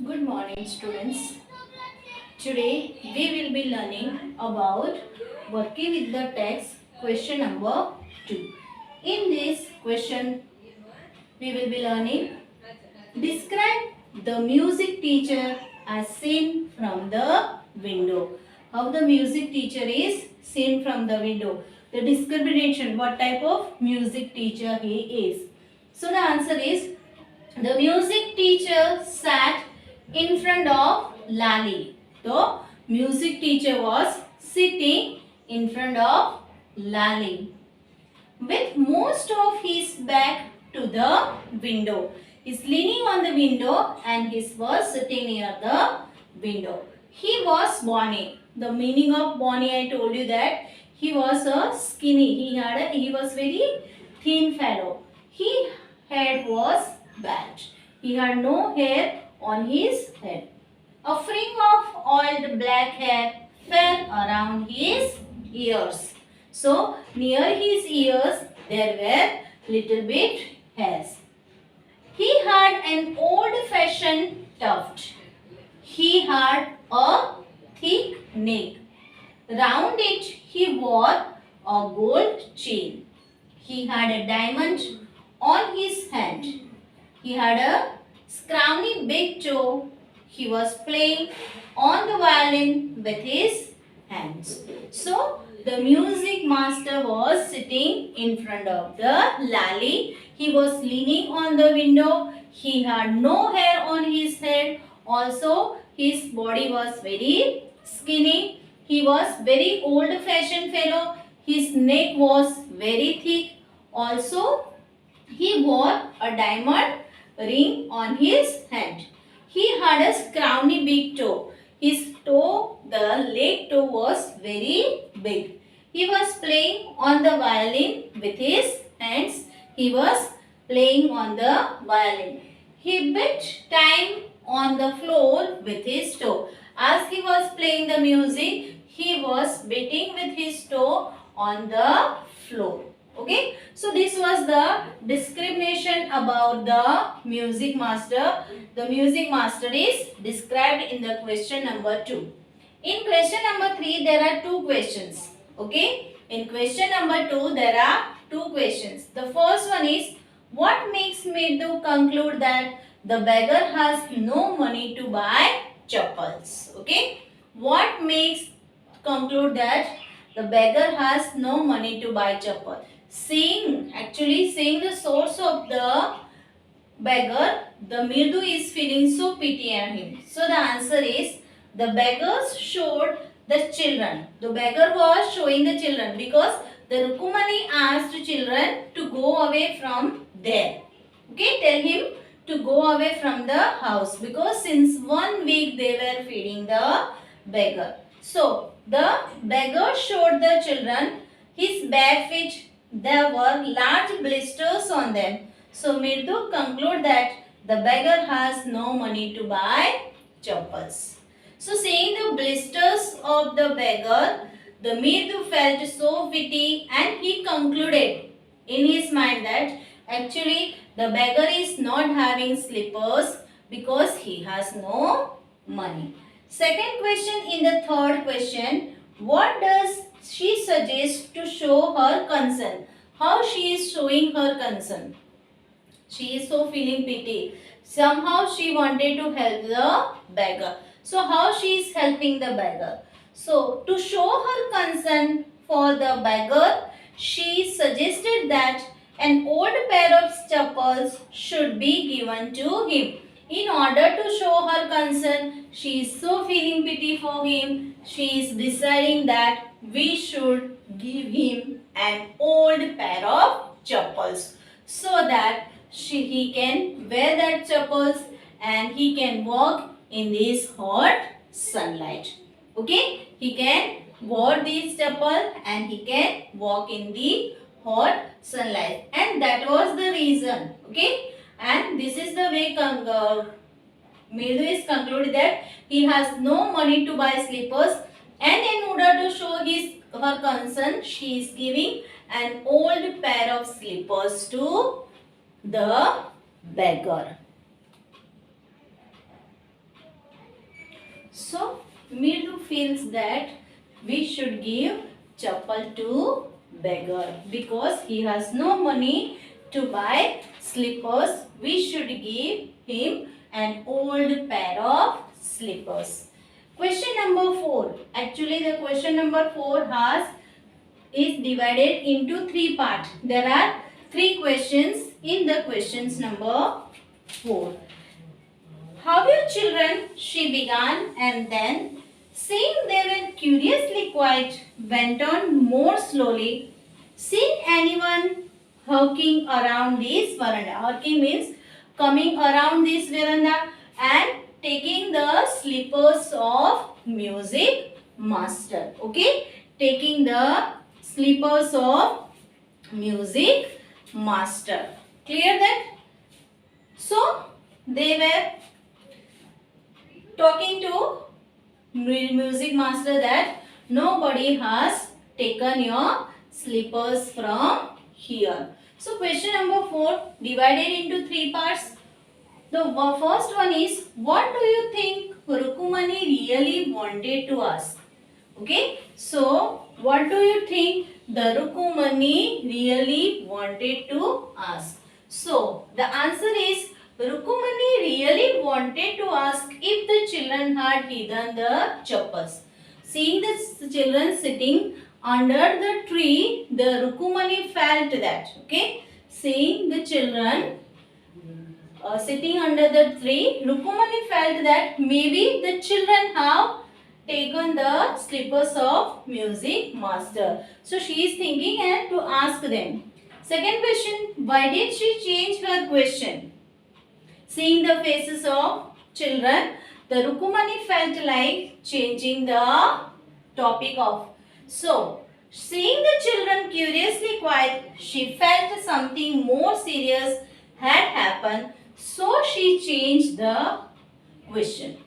Good morning, students. Today we will be learning about working with the text question number 2. In this question, we will be learning describe the music teacher as seen from the window. How the music teacher is seen from the window. The discrimination, what type of music teacher he is. So the answer is the music teacher sat in front of Lali. The music teacher was sitting in front of Lali with most of his back to the window. He's leaning on the window and he was sitting near the window. He was bony. The meaning of bony, I told you that he was a skinny. He was very thin fellow. His head was bald. He had no hair on his head. A fringe of oiled black hair fell around his ears. So near his ears there were little bit hairs. He had an old-fashioned tuft. He had a thick neck. Round it he wore a gold chain. He had a diamond on his hand. He had a scrawny big toe. He was playing on the violin with his hands. So, the music master was sitting in front of the Lali. He was leaning on the window. He had no hair on his head. Also, his body was very skinny. He was very old-fashioned fellow. His neck was very thick. Also, he wore a diamond ring on his hand. He had a scrawny big toe. His toe, the leg toe was very big. He was playing on the violin with his hands. He was playing on the violin. He beat time on the floor with his toe. As he was playing the music, he was beating with his toe on the floor. Okay, so this was the discrimination about the music master. The music master is described in the question number 2. In question number 3, there are two questions. Okay, in question number 2, there are two questions. The first one is, what makes Mirdu conclude that the beggar has no money to buy chappals? Okay, what makes conclude that the beggar has no money to buy chappal? Seeing the source of the beggar, the Mirdu is feeling so pity on him. So the answer is the beggars showed the children. The beggar was showing the children because the Rukumani asked children to go away from there. Okay, tell him to go away from the house because since 1 week they were feeding the beggar. So the beggar showed the children his bare feet. There were large blisters on them. So Mirdu conclude that the beggar has no money to buy chappals. So seeing the blisters of the beggar, the Mirdu felt so pity and he concluded in his mind that actually the beggar is not having slippers because he has no money. Second question, in the third question, what does she suggest to show her concern? How she is showing her concern? She is so feeling pity. Somehow she wanted to help the beggar. So how she is helping the beggar? So to show her concern for the beggar, she suggested that an old pair of chappals should be given to him. In order to show her concern, she is so feeling pity for him. She is deciding that we should give him an old pair of chappals so that he can wear that chappals and he can walk in this hot sunlight. Okay, he can wear these chappal and he can walk in the hot sunlight, and that was the reason. Okay, and this is the way Mirdu is concluded that he has no money to buy slippers, and in order to show her concern, she is giving an old pair of slippers to the beggar. So Mirdu feels that we should give chappal to beggar because he has no money to buy slippers. We should give him an old pair of slippers. Question number 4. Actually the question number 4 is divided into 3 parts. There are 3 questions in the questions number 4. How you children? She began, and then, seeing they were curiously quiet, went on more slowly. Seeing anyone hawking around this veranda. Hawking means coming around this veranda and taking the slippers of music master. Okay? Taking the slippers of music master. Clear that? So, they were talking to music master that nobody has taken your slippers from here. So question number 4 divided into 3 parts. The first one is, what do you think Rukumani really wanted to ask? Okay, so what do you think the Rukumani really wanted to ask? So the answer is, Rukumani really wanted to ask if the children had hidden the chappals. Seeing the children sitting under the tree, the Rukumani felt that. Okay, seeing the children sitting under the tree, Rukumani felt that maybe the children have taken the slippers of music master. So she is thinking and to ask them. Second question, why did she change her question? Seeing the faces of children, the Rukumani felt like changing the topic of. So, seeing the children curiously quiet, she felt something more serious had happened. So, she changed the question.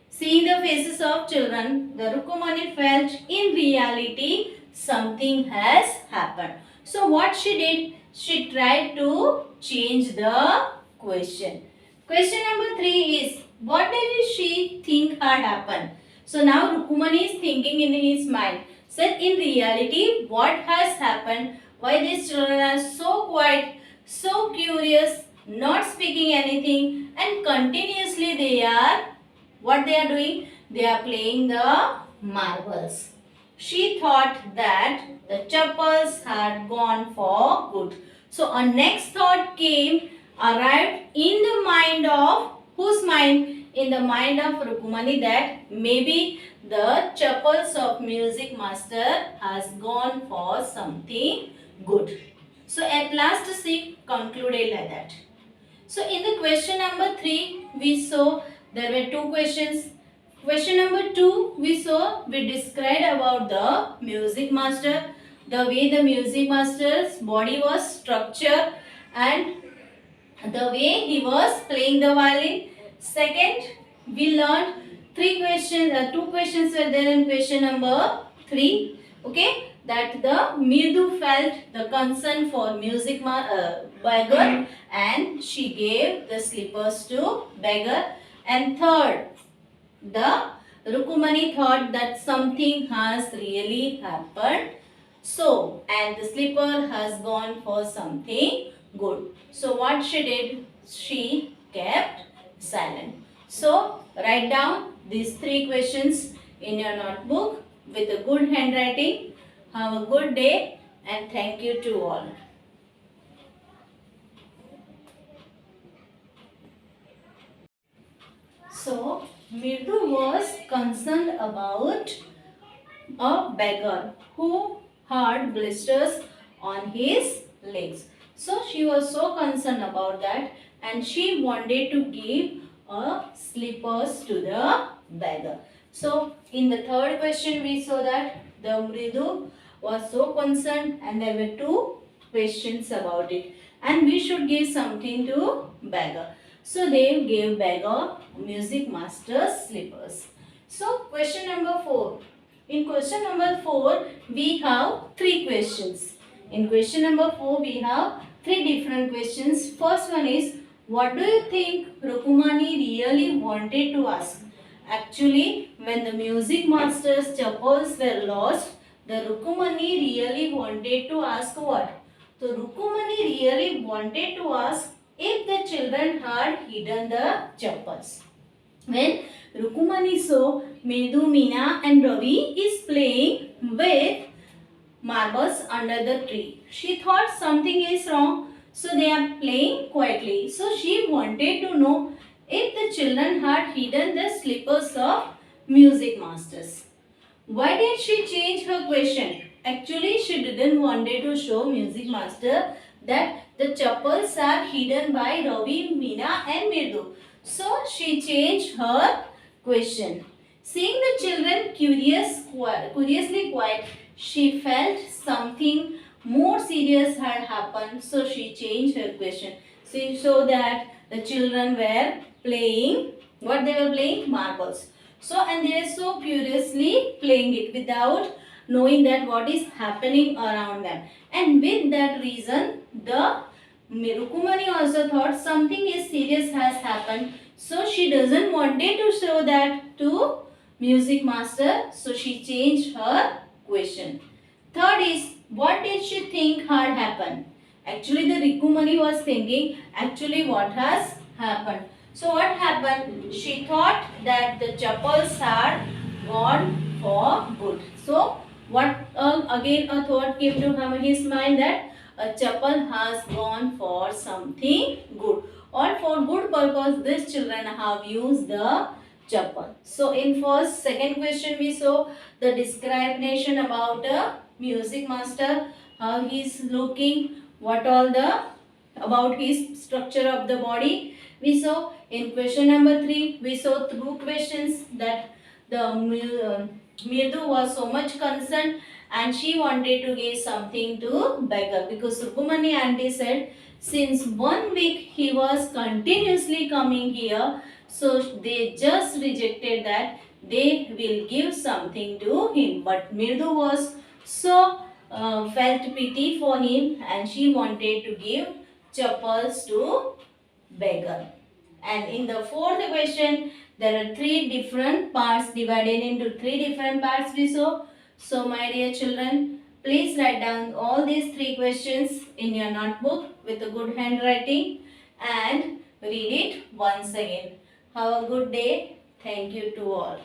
Seeing the faces of children, the Rukumani felt in reality something has happened. So, what she did? She tried to change the question. Question number 3 is, what did she think had happened? So now Rukumani is thinking in his mind. Said in reality, what has happened? Why these children are so quiet, so curious, not speaking anything, and continuously what they are doing? They are playing the marbles. She thought that the chappals had gone for good. So a next thought arrived in the mind of, whose mind? In the mind of Rukumani, that maybe the chappals of music master has gone for something good. So at last she concluded like that. So in the question number 3, we saw there were 2 questions. Question number 2, we described about the music master, the way the music master's body was structured and the way he was playing the violin. Second, we learned 2 questions were there in question number 3. Okay, that the Mirdu felt the concern for music beggar and she gave the slippers to beggar. And third, the Rukumani thought that something has really happened. So, and the slipper has gone for something good. So, what she did? She kept silent. So, write down these 3 questions in your notebook with a good handwriting. Have a good day and thank you to all. So, Mirdu was concerned about a beggar who had blisters on his legs. So, she was so concerned about that and she wanted to give slippers to the beggar. So, in the third question we saw that the Mirdu was so concerned and there were 2 questions about it and we should give something to beggar. So, they gave beggar music master's slippers. So, question number 4. In question number 4, we have 3 questions. In question number 4, we have 3 different questions. First one is, what do you think Rukumani really wanted to ask? Actually, when the music master's chappals were lost, the Rukumani really wanted to ask what? So Rukumani really wanted to ask if the children had hidden the chappals. When Rukumani saw Medu, Meena and Ravi is playing with marbles under the tree, she thought something is wrong. So they are playing quietly. So she wanted to know if the children had hidden the slippers of music masters. Why did she change her question? Actually, she didn't wanted to show music master that the chappals are hidden by Ravi, Meena and Mirdu. So she changed her question. Seeing the children curiously quiet, she felt something more serious had happened. So she changed her question. So that the children were playing, what they were playing? Marbles. So, and they are so curiously playing it without knowing that what is happening around them. And with that reason, the Rukumani also thought something is serious has happened. So, she doesn't wanted to show that to music master. So, she changed her question. Third is, what did she think had happened? Actually, the Rukumani was thinking, actually what has happened. So what happened? She thought that the chappals had gone for good. So what again a thought came to his mind that a chappal has gone for something good, or for good purpose these children have used the chappal. So in second question we saw the description about a music master, how he is looking, what all the about his structure of the body we saw. In question number 3, we saw 2 questions that the Mirdu was so much concerned and she wanted to give something to beggar, because Rukumani auntie said since 1 week he was continuously coming here, so they just rejected that they will give something to him. But Mirdu was so felt pity for him and she wanted to give chappals to beggar. And in the fourth question, there are 3 different parts divided into 3 different parts we saw. So my dear children, please write down all these 3 questions in your notebook with a good handwriting and read it once again. Have a good day. Thank you to all.